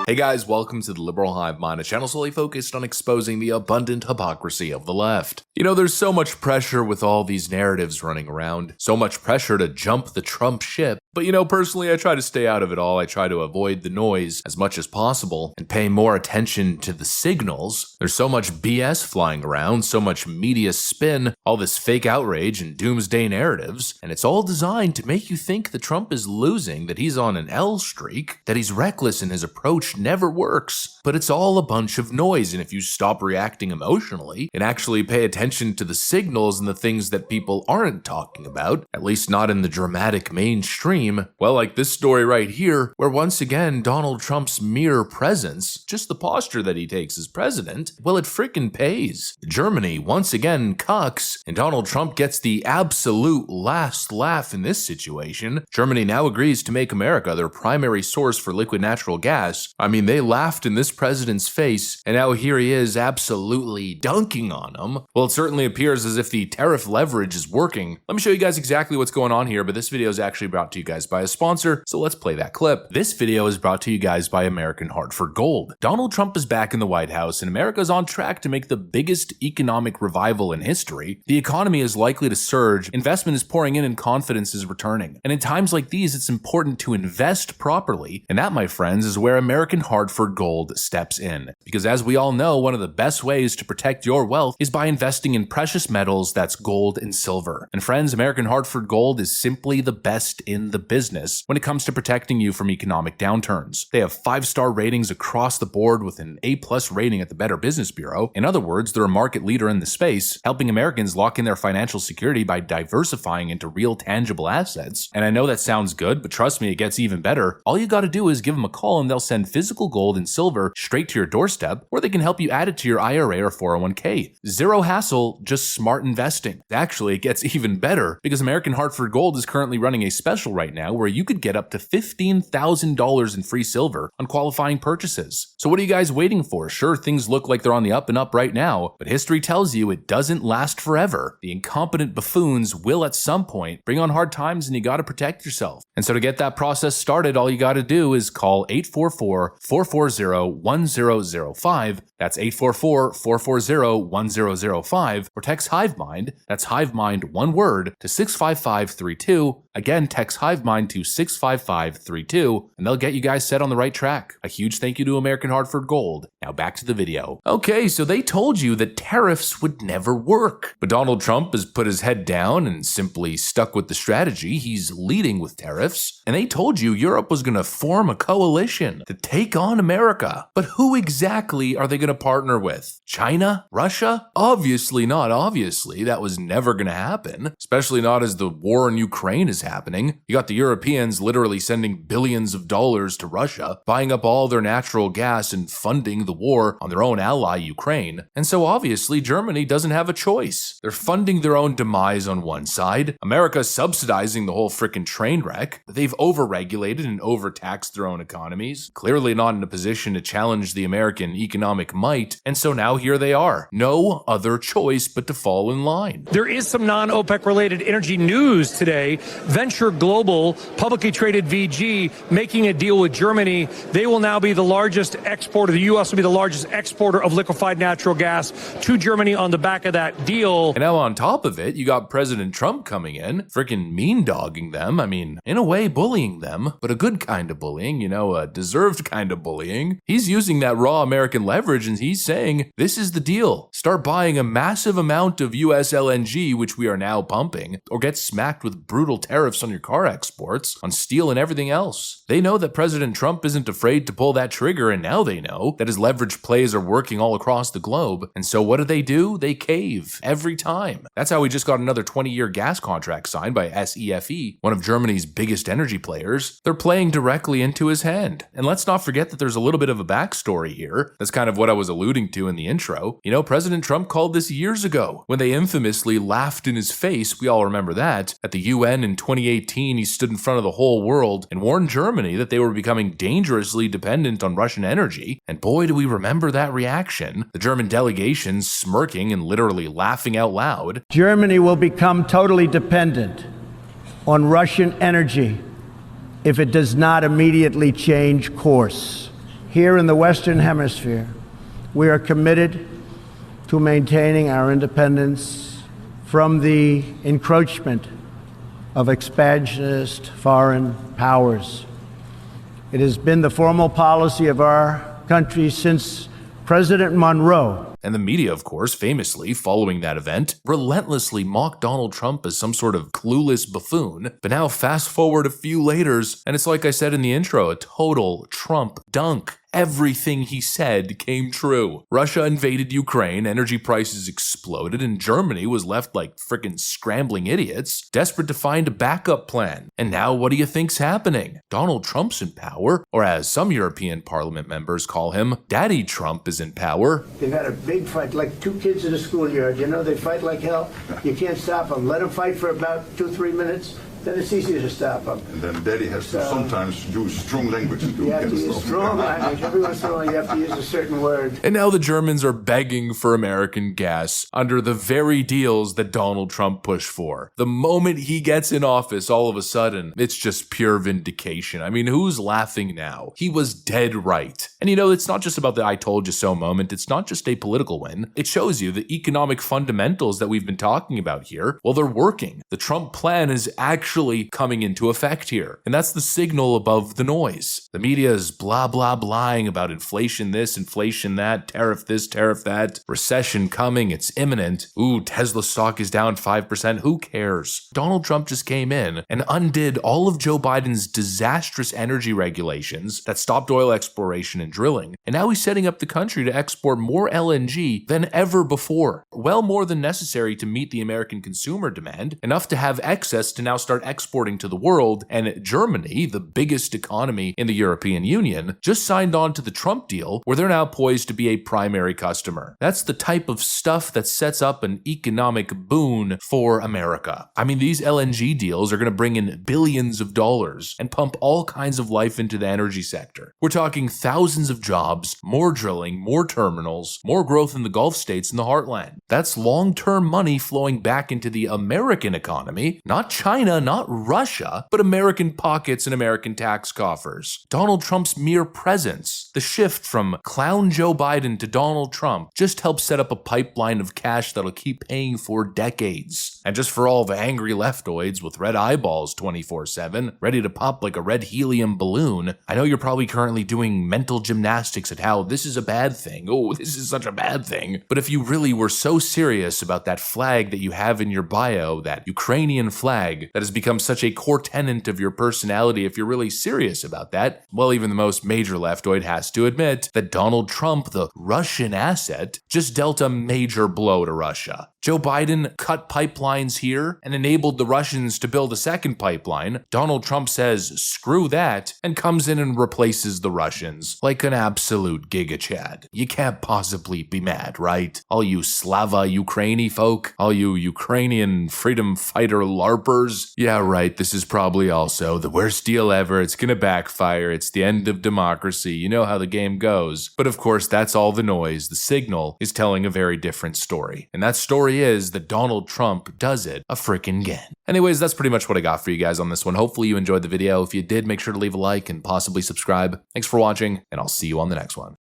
Hey guys, welcome to the Liberal Hivemind, a channel solely focused on exposing the abundant hypocrisy of the left. You know, there's so much pressure with all these narratives running around, so much pressure to jump the Trump ship. But you know, personally, I try to stay out of it all. I try to avoid the noise as much as possible and pay more attention to the signals. There's so much BS flying around, so much media spin, all this fake outrage and doomsday narratives, and it's all designed to make you think that Trump is losing, that he's on an L streak, that he's reckless and his approach never works. But it's all a bunch of noise, and if you stop reacting emotionally and actually pay attention to the signals and the things that people aren't talking about, at least not in the dramatic mainstream, well, like this story right here, where once again Donald Trump's mere presence, just the posture that he takes as president, well, it frickin' pays. Germany once again cucks, and Donald Trump gets the absolute last laugh in this situation. Germany now agrees to make America their primary source for liquid natural gas. I mean, they laughed in this president's face, and now here he is absolutely dunking on him. Well, it certainly appears as if the tariff leverage is working. Let me show you guys exactly what's going on here, but this video is actually brought to you guys by a sponsor, so let's play that clip. This video is brought to you guys by American Hartford Gold. Donald Trump is back in the White House, and America is on track to make the biggest economic revival in history. The economy is likely to surge, investment is pouring in, and confidence is returning. And in times like these, it's important to invest properly, and that, my friends, is where American Hartford Gold steps in. Because as we all know, one of the best ways to protect your wealth is by investing in precious metals, that's gold and silver. And friends, American Hartford Gold is simply the best in the business when it comes to protecting you from economic downturns. They have 5-star ratings across the board with an A+ rating at the Better Business Bureau. In other words, they're a market leader in the space, helping Americans lock in their financial security by diversifying into real tangible assets. And I know that sounds good, but trust me, it gets even better. All you gotta do is give them a call and they'll send physical gold and silver straight to your doorstep, or they can help you add it to your IRA or 401k. Zero hassle, just smart investing. Actually, it gets even better because American Hartford Gold is currently running a special right now where you could get up to $15,000 in free silver on qualifying purchases. So what are you guys waiting for? Sure, things look like they're on the up and up right now, but history tells you it doesn't last forever. The incompetent buffoons will at some point bring on hard times and you gotta protect yourself. And so to get that process started, all you gotta do is call 844-440-1005. That's 844-440-1005, or text Hivemind, that's Hivemind one word, to 65532. Again, text Hivemind to 65532, and they'll get you guys set on the right track. A huge thank you to American Hartford Gold. Now back to the video. Okay, so they told you that tariffs would never work, but Donald Trump has put his head down and simply stuck with the strategy. He's leading with tariffs, and they told you Europe was going to form a coalition to take on America. But who exactly are they going to partner with? China? Russia? Obviously not. Obviously, that was never going to happen, especially not as the war in Ukraine is happening. You got the Europeans literally sending billions of dollars to Russia, buying up all their natural gas and funding the war on their own ally, Ukraine. And so obviously Germany doesn't have a choice. They're funding their own demise on one side. America's subsidizing the whole frickin' train wreck. They've overregulated and overtaxed their own economies, clearly not in a position to challenge the American economic might. And so now here they are. No other choice but to fall in line. There is some non-OPEC related energy news today. Venture Global, publicly traded VG, making a deal with Germany. They will now be the largest exporter. The U.S. will be the largest exporter of liquefied natural gas to Germany on the back of that deal. And now on top of it, you got President Trump coming in, freaking mean-dogging them. I mean, in a way, bullying them, but a good kind of bullying, you know, a deserved kind of bullying. He's using that raw American leverage and he's saying, this is the deal. Start buying a massive amount of U.S. LNG, which we are now pumping, or get smacked with brutal tariffs on your car exports, on steel and everything else. They know that President Trump isn't afraid to pull that trigger, and now they know that his leverage plays are working all across the globe. And so what do? They cave every time. That's how we just got another 20-year gas contract signed by SEFE, one of Germany's biggest energy players. They're playing directly into his hand. And let's not forget that there's a little bit of a backstory here. That's kind of what I was alluding to in the intro. You know, President Trump called this years ago when they infamously laughed in his face. We all remember that. At the UN in 2018, he stood in front of the whole world and warned Germany that they were becoming dangerously dependent on Russian energy. And boy, do we remember that reaction. The German delegation smirking and literally laughing out loud. Germany will become totally dependent on Russian energy if it does not immediately change course. here in the Western Hemisphere, we are committed to maintaining our independence from the encroachment of expansionist foreign powers. It has been the formal policy of our country since President Monroe. And the media, of course, famously, following that event, relentlessly mocked Donald Trump as some sort of clueless buffoon. But now fast forward a few laters, and it's like I said in the intro, a total Trump dunk. Everything he said came true. Russia invaded Ukraine, energy prices exploded, and Germany was left like frickin' scrambling idiots, desperate to find a backup plan. And now what do you think's happening? Donald Trump's in power, or as some European Parliament members call him, Daddy Trump is in power. They've had a big fight, like two kids in a schoolyard. You know, they fight like hell. You can't stop them. Let them fight for about 2-3 minutes. Then it's easy to stop them. And then Daddy has to sometimes use strong language to You have to use strong language. Every once in a while you have to use a certain word. And now the Germans are begging for American gas under the very deals that Donald Trump pushed for. The moment he gets in office, all of a sudden, it's just pure vindication. I mean, who's laughing now? He was dead right. And you know, it's not just about the I told you so moment. It's not just a political win. It shows you the economic fundamentals that we've been talking about here. Well, they're working. The Trump plan is actually coming into effect here. And that's the signal above the noise. The media is blah, blah, blahing about inflation this, inflation that, tariff this, tariff that, recession coming, it's imminent. Ooh, Tesla stock is down 5%. Who cares? Donald Trump just came in and undid all of Joe Biden's disastrous energy regulations that stopped oil exploration and drilling. And now he's setting up the country to export more LNG than ever before. Well more than necessary to meet the American consumer demand, enough to have excess to now start exporting to the world. And Germany, the biggest economy in the European Union, just signed on to the Trump deal where they're now poised to be a primary customer. That's the type of stuff that sets up an economic boon for America. I mean, these LNG deals are going to bring in billions of dollars and pump all kinds of life into the energy sector. We're talking thousands of jobs, more drilling, more terminals, more growth in the Gulf states and the heartland. That's long-term money flowing back into the American economy, not China, not Russia, but American pockets and American tax coffers. Donald Trump's mere presence, the shift from clown Joe Biden to Donald Trump, just helps set up a pipeline of cash that'll keep paying for decades. And just for all the angry leftoids with red eyeballs 24/7, ready to pop like a red helium balloon, I know you're probably currently doing mental gymnastics at how this is a bad thing. Oh, this is such a bad thing. But if you really were so serious about that flag that you have in your bio, that Ukrainian flag that has become such a core tenet of your personality, if you're really serious about that, well, even the most major leftoid has to admit that Donald Trump, the Russian asset, just dealt a major blow to Russia. Joe Biden cut pipelines here and enabled the Russians to build a second pipeline. Donald Trump says, screw that, and comes in and replaces the Russians like an absolute giga-chad. You can't possibly be mad, right? All you Slava Ukraini folk, all you Ukrainian freedom fighter LARPers. Yeah, right, this is probably also the worst deal ever. It's gonna backfire. It's the end of democracy. You know how the game goes. But of course, that's all the noise. The signal is telling a very different story. And that story is that Donald Trump does it a frickin' again. Anyways, that's pretty much what I got for you guys on this one. Hopefully you enjoyed the video. If you did, make sure to leave a like and possibly subscribe. Thanks for watching, and I'll see you on the next one.